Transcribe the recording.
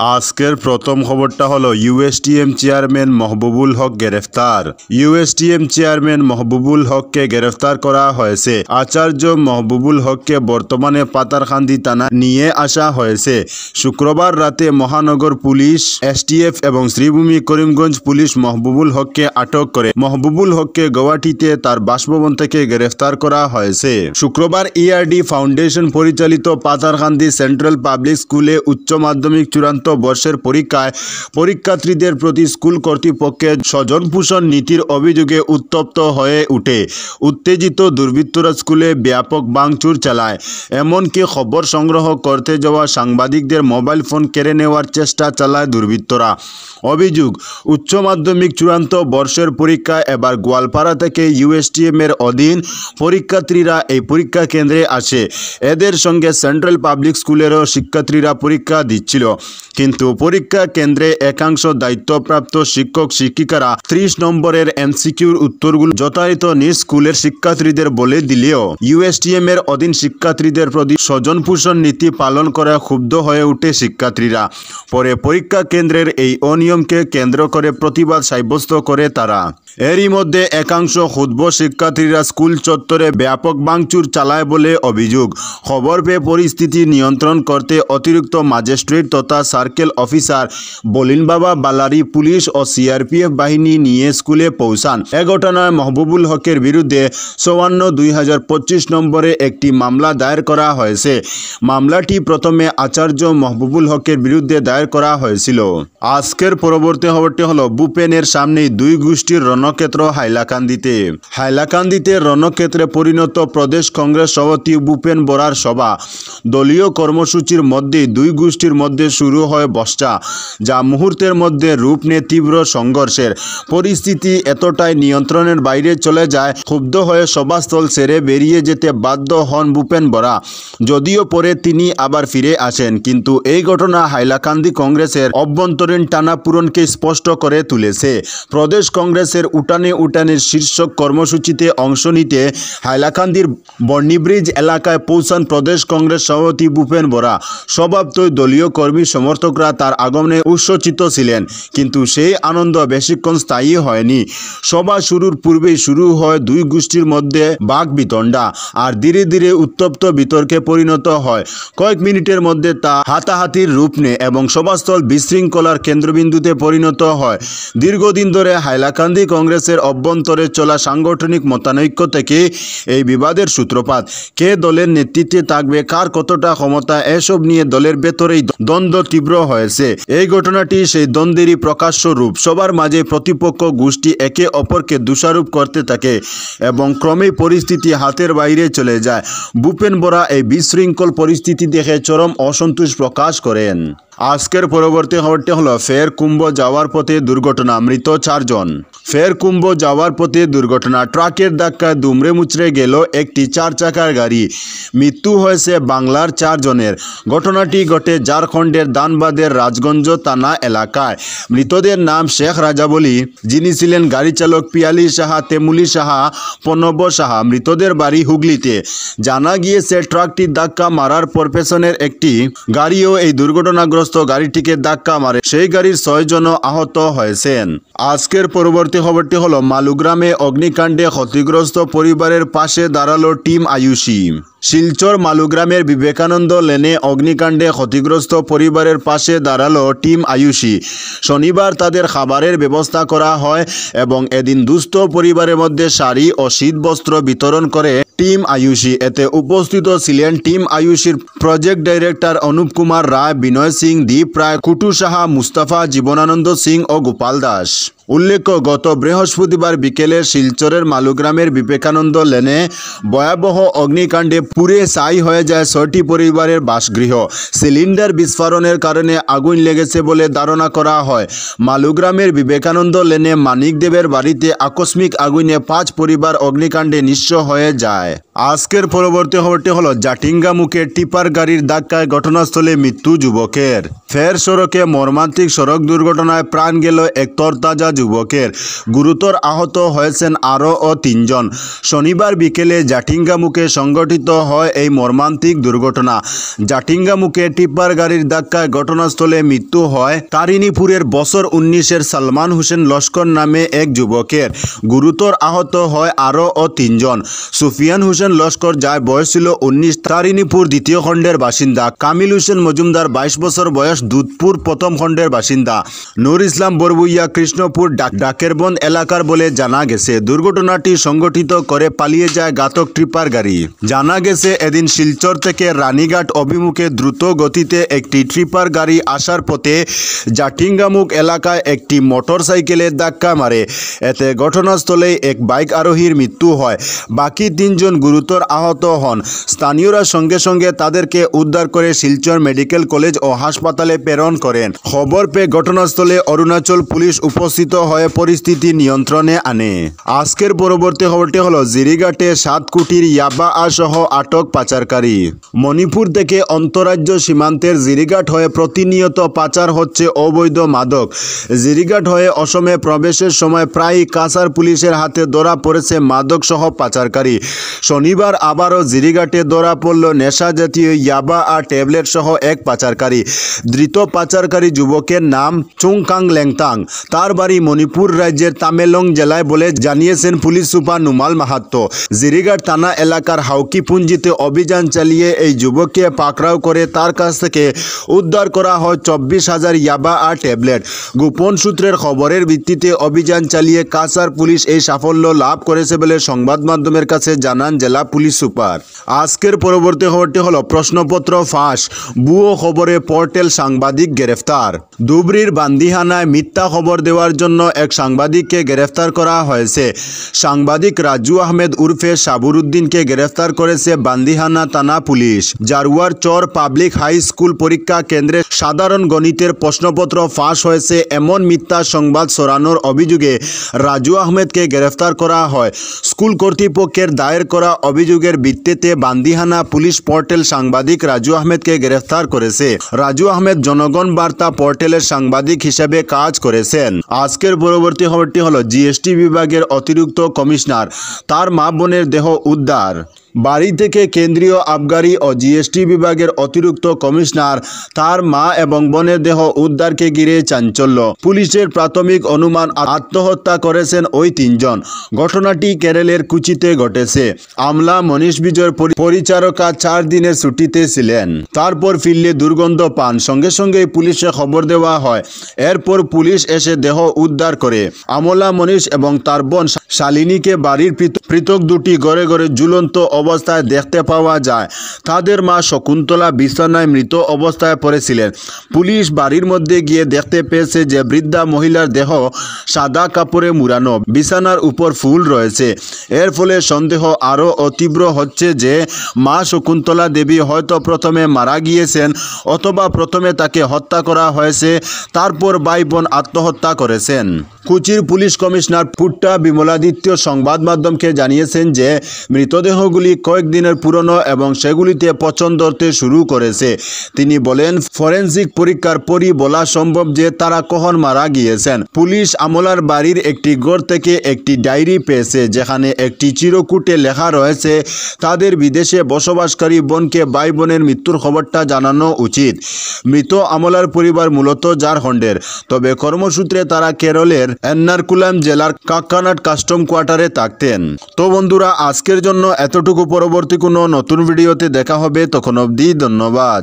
আজকের প্রথম খবরটা হলো ইউএসটিএম চেয়ারম্যান মাহবুবুল হক গ্রেফতার। ইউএসটিএম চেয়ারম্যান মাহবুবুল হককে গ্রেফতার করা হয়েছে। আচার্য মাহবুবুল হককে বর্তমানে পাতারকান্দি থানা নিয়ে আসা হয়েছে। শুক্রবার রাতে মহানগর পুলিশ, এসটিএফ এবং শ্রীভূমি করিমগঞ্জ পুলিশ মাহবুবুল হককে আটক করে মাহবুবুল হককে গৌহাটিতে তার বাসভবন থেকে গ্রেফতার করা হয়েছে। শুক্রবার ইআরডি ফাউন্ডেশন পরিচালিত পাতারকান্দি সেন্ট্রাল পাবলিক স্কুলে উচ্চ মাধ্যমিক চূড়ান্ত বর্ষের পরীক্ষায় পরীক্ষার্থীদের প্রতি স্কুল কর্তৃপক্ষের স্বজনপোষণ নীতির অভিযোগে উত্তপ্ত হয়ে উঠে উত্তেজিত দুর্বৃত্তরা স্কুলে ব্যাপক ভাঙচুর চালায়। এমনকি খবর সংগ্রহ করতে যাওয়া সাংবাদিকদের মোবাইল ফোন কেড়ে নেওয়ার চেষ্টা চালায় দুর্বৃত্তরা। অভিযোগ, উচ্চ মাধ্যমিক চূড়ান্ত বর্ষের পরীক্ষায় এবার গোয়ালপাড়া থেকে ইউএসটিএম এর অধীন পরীক্ষার্থীরা এই পরীক্ষা কেন্দ্রে আসে। এদের সঙ্গে সেন্ট্রাল পাবলিক স্কুলেরও শিক্ষার্থীরা পরীক্ষা দিচ্ছিল, কিন্তু পরীক্ষা কেন্দ্রে একাংশ দায়িত্বপ্রাপ্ত শিক্ষক শিক্ষিকারা 30 নম্বরের এমসিকিউর উত্তরগুলো যথাযথ নিজ স্কুলের শিক্ষার্থীদের বলে দিলেও ইউএসটিএম এর অধীন শিক্ষার্থীদের প্রতি স্বজনপোষণ নীতি পালন করে ক্ষুব্ধ হয়ে উঠে শিক্ষার্থীরা। পরে পরীক্ষা কেন্দ্রের এই অনিয়মকে কেন্দ্র করে প্রতিবাদ সাব্যস্ত করে তারা। এরই মধ্যে একাংশ ক্ষুব্ধ শিক্ষার্থীরা স্কুল চত্বরে ব্যাপক ভাঙচুর চালায় বলে অভিযোগ। খবর পেয়ে পরিস্থিতি নিয়ন্ত্রণ করতে অতিরিক্ত ম্যাজিস্ট্রেট তথা সার্কেল অফিসার বলিন বাবা বালারি পুলিশ ও সিআরপিএফ বাহিনী নিয়ে স্কুলে পৌঁছান। এ ঘটনায় মাহবুবুল হকের বিরুদ্ধে 54/2025 নম্বরে একটি মামলা দায়ের করা হয়েছে। মামলাটি প্রথমে আচার্য মাহবুবুল হকের বিরুদ্ধে দায়ের করা হয়েছিল। আজকের পরবর্তী খবরটি হলো বুপেনের সামনেই দুই গোষ্ঠীর রণক্ষেত্র হাইলাকান্দিতে। হাইলাকান্দিতে রণক্ষেত্রে পরিণত প্রদেশ কংগ্রেস সভাপতি ভূপেন বরার সভা। দলীয় কর্মসূচির মধ্যে দুই গোষ্ঠীর মধ্যে শুরু হয় বচসা, যা মুহূর্তের মধ্যে রূপ নেয় তীব্র সংঘর্ষের। পরিস্থিতি এতটাই নিয়ন্ত্রণের বাইরে চলে যায়, ক্ষুব্ধ হয়ে সভাস্থল ছেড়ে বেরিয়ে যেতে বাধ্য হন ভূপেন বরা। যদিও পরে তিনি আবার ফিরে আসেন, কিন্তু এই ঘটনা হাইলাকান্দি কংগ্রেসের অভ্যন্তরীণ টানাপোড়েনকে স্পষ্ট করে তুলেছে। প্রদেশ কংগ্রেসের উঠানে উঠানের শীর্ষক কর্মসূচিতে অংশ নিতে হাইলাকান্দির বর্ণিব্রিজ এলাকায় পৌঁছান প্রদেশ কংগ্রেস সভাপতি ভূপেন বরা। স্বভাবতই দলীয় কর্মী সমর্থকরা তার আগমনে উচ্ছ্বসিত ছিলেন, কিন্তু সেই আনন্দ বেশিক্ষণ স্থায়ী হয়নি। সভা শুরুর পূর্বেই শুরু হয় দুই গোষ্ঠীর মধ্যে বাকবিতণ্ডা, আর ধীরে ধীরে উত্তপ্ত বিতর্কে পরিণত হয়। কয়েক মিনিটের মধ্যে তা হাতাহাতির রূপ নেয় এবং সভাস্থল বিশৃঙ্খলার কেন্দ্রবিন্দুতে পরিণত হয়। দীর্ঘদিন ধরে হাইলাকান্দি কংগ্রেসের অভ্যন্তরে চলা সাংগঠনিক মতানৈক্য থেকে এই বিবাদের সূত্রপাত। কে দলের নেতৃত্বে থাকবে, কার কতটা ক্ষমতা, এসব নিয়ে দলের ভেতরেই দ্বন্দ্ব তীব্র হয়েছে। এই ঘটনাটি সেই দ্বন্দ্বেরই প্রকাশ্য রূপ। সবার মাঝে প্রতিপক্ষ গোষ্ঠী একে অপরকে দোষারোপ করতে থাকে এবং ক্রমেই পরিস্থিতি হাতের বাইরে চলে যায়। ভূপেন বরা এই বিশৃঙ্খল পরিস্থিতি দেখে চরম অসন্তোষ প্রকাশ করেন। আজকের পরবর্তী খবরটি হলো ফের কুম্ভ যাওয়ার পথে দুর্ঘটনা, মৃত 4 জন। ফের কুম্ভ যাওয়ার পথে দুর্ঘটনা, ট্রাকের ধাক্কায় দুমড়ে মুচড়ে গেল একটি 4 চাকার গাড়ি। মৃত্যু হয়েছে বাংলার 4 জনের। ঘটনাটি ঘটে ঝাড়খণ্ডের ধানবাদের রাজগঞ্জ থানা এলাকায়। মৃতদের নাম শেখ রাজাবলী, যিনি ছিলেন গাড়ি চালক, পিয়ালি সাহা, তেমুলি সাহা, প্রণব সাহা। মৃতদের বাড়ি হুগলিতে। জানা গিয়েছে ট্রাকটির ধাক্কা মারার পর পেছনের একটি গাড়িও এই দুর্ঘটনাগ্রস্ত গাড়িটিকে ধাক্কা মারে। সেই গাড়ির 6 জন আহত হয়েছেন। আজকের পরবর্তী খবরটি হলো মালুগ্রামে অগ্নিকাণ্ডে ক্ষতিগ্রস্ত পরিবারের পাশে দাঁড়ালো টিম আয়ুষী। শিলচর মালুগ্রামের বিবেকানন্দ লেনে অগ্নিকাণ্ডে ক্ষতিগ্রস্ত পরিবারের পাশে দাঁড়ালো টিম আয়ুষী। শনিবার তাদের খাবারের ব্যবস্থা করা হয় এবং এদিন দুস্থ পরিবারের মধ্যে শাড়ি ও শীতবস্ত্র বিতরণ করে টিম আয়ুষী। এতে উপস্থিত ছিলেন টিম আয়ুষীর প্রজেক্ট ডাইরেক্টর অনুপ কুমার রায়, বিনয় সিং, দীপ রায়, কুটু সাহা, মুস্তাফা, জীবনানন্দ সিং ও গোপাল দাস। উল্লেখ্য, গত বৃহস্পতিবার বিকেলে শিলচরের মালুগ্রামের বিবেকানন্দ লেনে ভয়াবহ অগ্নিকাণ্ডে পুড়ে ছাই হয়ে যায় 6টি পরিবারের বাসগৃহ। সিলিন্ডার বিস্ফোরণের কারণে আগুন লেগেছে বলে ধারণা করা হয়। মালুগ্রামের বিবেকানন্দ লেনে মানিক দেবের বাড়িতে আকস্মিক আগুনে 5 পরিবার অগ্নিকাণ্ডে নিঃস্ব হয়ে যায়। যায়। আজকের পরবর্তী খবরটি হলো জাটিঙ্গা মুখে টিপার গাড়ির ধাক্কায় ঘটনাস্থলে মৃত্যু যুবকের। ফের সড়কে মর্মান্তিক সড়ক দুর্ঘটনায় প্রাণ গেল এক তরতাজা যুবকের। গুরুতর আহত হয়েছেন আরও 3 জন। শনিবার বিকেলে জাটিঙ্গা মুখে সংঘটিত হয় এই মর্মান্তিক দুর্ঘটনা। জাটিঙ্গা মুখে টিপার গাড়ির ধাক্কায় ঘটনাস্থলে মৃত্যু হয় তারিণীপুরের বছর 19-এর সালমান হোসেন লস্কর নামে এক যুবকের। গুরুতর আহত হয় আরও 3 জন। সুফিয়ান হোসেন লস্কর, যার বয়স ছিল 19, তারিণীপুর 2য় খণ্ডের বাসিন্দা। কামিল হোসেন মজুমদার 22 বছর বয়স, দুধপুর 1ম খণ্ডের বাসিন্দা। নূর ইসলাম বরবুইয়া কৃষ্ণপুর ডাকেরবন্দ এলাকার বলে জানা গেছে। দুর্ঘটনাটি সংঘটিত করে পালিয়ে যায় ঘাতক ট্রিপার গাড়ি। জানা গেছে এদিন শিলচর থেকে রানীঘাট অভিমুখে দ্রুত গতিতে একটি ট্রিপার গাড়ি আসার পথে জাটিঙ্গামুখ এলাকায় একটি মোটরসাইকেলের ধাক্কা মারে। এতে ঘটনাস্থলেই এক বাইক আরোহীর মৃত্যু হয়। বাকি 3 জন গুরুতর আহত হন। স্থানীয়রা সঙ্গে সঙ্গে তাদেরকে উদ্ধার করে শিলচর মেডিকেল কলেজ ও হাসপাতালে প্রেরণ করেন। খবর পেয়ে ঘটনাস্থলে অরুণাচল পুলিশ উপস্থিত হয়ে পরিস্থিতি নিয়ন্ত্রণে আনে। আজকের পরবর্তী খবরটি হলো জিরিঘাটে 7 কোটির ইয়াবা সহ আটক পাচারকারী। মণিপুর থেকে অন্তরাজ্য সীমান্তের জিরিঘাট হয়ে প্রতিনিয়ত পাচার হচ্ছে অবৈধ মাদক। জিরিঘাট হয়ে অসমে প্রবেশের সময় প্রায়ই কাছাড় পুলিশের হাতে ধরা পড়েছে মাদক সহ পাচারকারী। শনিবার আবারও জিরিঘাটে ধরা পড়ল নেশা জাতীয় ইয়াবা ট্যাবলেট সহ এক পাচারকারী। ধৃত পাচারকারী যুবকের নাম চুংকাং লেংতাং। তার বাড়ি মণিপুর রাজ্যের তামেলং জেলায় বলে জানিয়েছেন পুলিশ সুপার নুমাল মাহাত্ত। জিরিঘাট থানা এলাকার হাউকিপুঞ্জিতে অভিযান চালিয়ে এই যুবককে পাকড়াও করে তার কাছ থেকে উদ্ধার করা হয় 24,000 ইয়াবা ট্যাবলেট। গোপন সূত্রের খবরের ভিত্তিতে অভিযান চালিয়ে কাছাড় পুলিশ এই সাফল্য লাভ করেছে বলে সংবাদ মাধ্যমের কাছে জানান জেলা পুলিশ সুপার। আজকের পরবর্তী খবরটি হলো প্রশ্নপত্র ফাঁস, ভুয়ো খবরে পোর্টাল সাংবাদিক গ্রেফতার। ধুবড়ীর বান্দিহানায় মিথ্যা খবর দেওয়ার জন্য এক সাংবাদিককে গ্রেফতার করা হয়েছে। সাংবাদিক রাজু আহমেদ উর্ফে সাবুরুদ্দিনকে গ্রেফতার করেছে বান্দিহানা থানা পুলিশ। জারুয়ার চর পাবলিক হাই স্কুল পরীক্ষা কেন্দ্রে সাধারণ গণিতের প্রশ্নপত্র ফাঁস হয়েছে এমন মিথ্যা সংবাদ ছড়ানোর অভিযোগে রাজু আহমেদকে গ্রেফতার করা হয়। স্কুল কর্তৃপক্ষের দায়ের করা অভিযোগের ভিত্তিতে বান্দিহানা পুলিশ পোর্টাল সাংবাদিক রাজু আহমেদকে গ্রেফতার করেছে। রাজু আহমেদ জনগণ বার্তা পোর্টালের সাংবাদিক হিসেবে কাজ করেছেন। আজকের পরবর্তী খবরটি হলো জিএসটি বিভাগের অতিরিক্ত কমিশনার, তার মা বোনের দেহ উদ্ধার। বাড়ি থেকে কেন্দ্রীয় আবগারি ও জিএসটি বিভাগের অতিরিক্ত কমিশনার, তার মা এবং বোনের দেহ উদ্ধারকে ঘিরে চাঞ্চল্য। পুলিশের প্রাথমিক অনুমান আত্মহত্যা করেছেন ওই 3 জন। ঘটনাটি কেরলের কুচিতে ঘটেছে। আমলা মনীষ বিজয়ের পরিচারকা 4 দিনের ছুটিতে ছিলেন। তারপর ফিরলে দুর্গন্ধ পান। সঙ্গে সঙ্গেই পুলিশে খবর দেওয়া হয়। এরপর পুলিশ এসে দেহ উদ্ধার করে। আমলা মনীষ এবং তার বোন শালিনীকে বাড়ির পৃথক 2টি ঘরে ঘরে ঝুলন্ত অবস্থায় দেখতে পাওয়া যায়। তাদের মা শকুন্তলা বিছানায় মৃত অবস্থায় পড়েছিলেন। পুলিশ বাড়ির মধ্যে গিয়ে দেখতে পেয়েছে যে বৃদ্ধা মহিলার দেহ সাদা কাপড়ে মুড়ানো, বিছানার উপর ফুল রয়েছে। এর ফলে সন্দেহ আরও তীব্র হচ্ছে যে মা শকুন্তলা দেবী হয়তো প্রথমে মারা গিয়েছেন অথবা প্রথমে তাকে হত্যা করা হয়েছে, তারপর ভাই বোন আত্মহত্যা করেছেন। কুচির পুলিশ কমিশনার পুট্টা বিমলাদিত্য সংবাদ মাধ্যমকে জানিয়েছেন যে মৃতদেহগুলি কয়েকদিনের পুরনো এবং সেগুলিতে পচন ধরতে শুরু করেছে। তিনি বলেন, ফরেনসিক পরীক্ষার পরই বলা সম্ভব যে তারা কখন মারা গিয়েছেন। পুলিশ আমলার বাড়ির একটি ঘর থেকে একটি ডায়েরি পেয়েছে, যেখানে একটি চিরকুটে লেখা রয়েছে তাদের বিদেশে বসবাসকারী বোনকে ভাই বোনের মৃত্যুর খবরটা জানানো উচিত। মৃত আমলার পরিবার মূলত ঝাড়খণ্ডের, তবে কর্মসূত্রে তারা কেরলের এর্নাকুলাম জেলার কাক্কানাড কাস্টম কোয়ার্টারে থাকতেন। তো বন্ধুরা, আজকের জন্য এতটুকু। পরবর্তী কোনো নতুন ভিডিওতে দেখা হবে, তখন অবধি ধন্যবাদ।